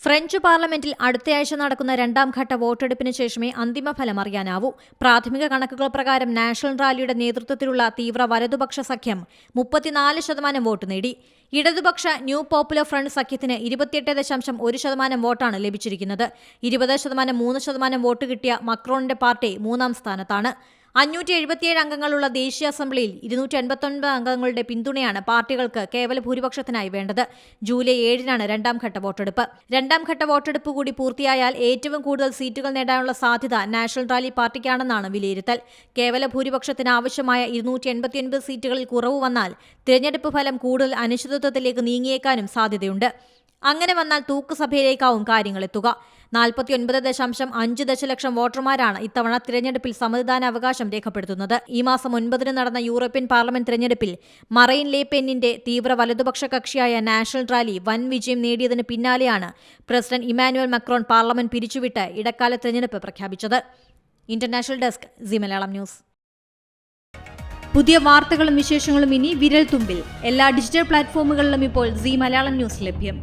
French പാർലമെന്റിൽ അടുത്തയാഴ്ച നടക്കുന്ന രണ്ടാം ഘട്ട വോട്ടെടുപ്പിന് ശേഷമേ അന്തിമഫലം അറിയാനാവൂ. പ്രാഥമിക കണക്കുകൾ പ്രകാരം നാഷണൽ റാലിയുടെ നേതൃത്വത്തിലുള്ള തീവ്ര വലതുപക്ഷ സഖ്യം 34% വോട്ട് നേടി. ഇടതുപക്ഷ ന്യൂ പോപ്പുലർ ഫ്രണ്ട് സഖ്യത്തിന് 28.1% വോട്ടാണ് ലഭിച്ചിരിക്കുന്നത്. 20% വോട്ട് കിട്ടിയ മക്രോണിന്റെ പാർട്ടി മൂന്നാം സ്ഥാനത്താണ്. 577 അംഗങ്ങളുള്ള ദേശീയ അസംബ്ലിയിൽ 289 അംഗങ്ങളുടെ പിന്തുണയാണ് പാർട്ടികൾക്ക് കേവല ഭൂരിപക്ഷത്തിനായി വേണ്ടത്. ജൂലൈ 7-നാണ് രണ്ടാം ഘട്ട വോട്ടെടുപ്പ്. രണ്ടാം ഘട്ട വോട്ടെടുപ്പ് കൂടി പൂർത്തിയായാൽ ഏറ്റവും കൂടുതൽ സീറ്റുകൾ നേടാനുള്ള സാധ്യത നാഷണൽ റാലി പാർട്ടിക്കാണെന്നാണ് വിലയിരുത്തൽ. കേവല ഭൂരിപക്ഷത്തിന് ആവശ്യമായ 289 സീറ്റുകളിൽ കുറവ് വന്നാൽ തിരഞ്ഞെടുപ്പ് ഫലം കൂടുതൽ അനിശ്ചിതത്വത്തിലേക്ക് നീങ്ങിയേക്കാനും സാധ്യതയുണ്ട്. അങ്ങനെ വന്നാൽ തൂക്കുസഭയിലേക്കാവും കാര്യങ്ങളെത്തുക. 49.5 ദശലക്ഷം വോട്ടർമാരാണ് ഇത്തവണ തിരഞ്ഞെടുപ്പിൽ സമ്മതിദാനാവകാശം രേഖപ്പെടുത്തുന്നത്. ഈ മാസം 9-ന് നടന്ന യൂറോപ്യൻ പാർലമെന്റ് തിരഞ്ഞെടുപ്പിൽ മറൈൻ ലെ പെന്നിന്റെ തീവ്ര വലതുപക്ഷ കക്ഷിയായ നാഷണൽ റാലി വൻ വിജയം നേടിയതിന് പിന്നാലെയാണ് പ്രസിഡന്റ് ഇമ്മാനുവൽ മക്രോൺ പാർലമെന്റ് പിരിച്ചുവിട്ട് ഇടക്കാല തിരഞ്ഞെടുപ്പ് പ്രഖ്യാപിച്ചത്. International desk C Malayalam news. പുതിയ വാർത്തകളും വിശേഷങ്ങളും ഇനി വിരൽ തുമ്പിൽ. എല്ലാ ഡിജിറ്റൽ പ്ലാറ്റ്ഫോമുകളിലും ഇപ്പോൾ സി മലയാളം ന്യൂസ് ലഭ്യം.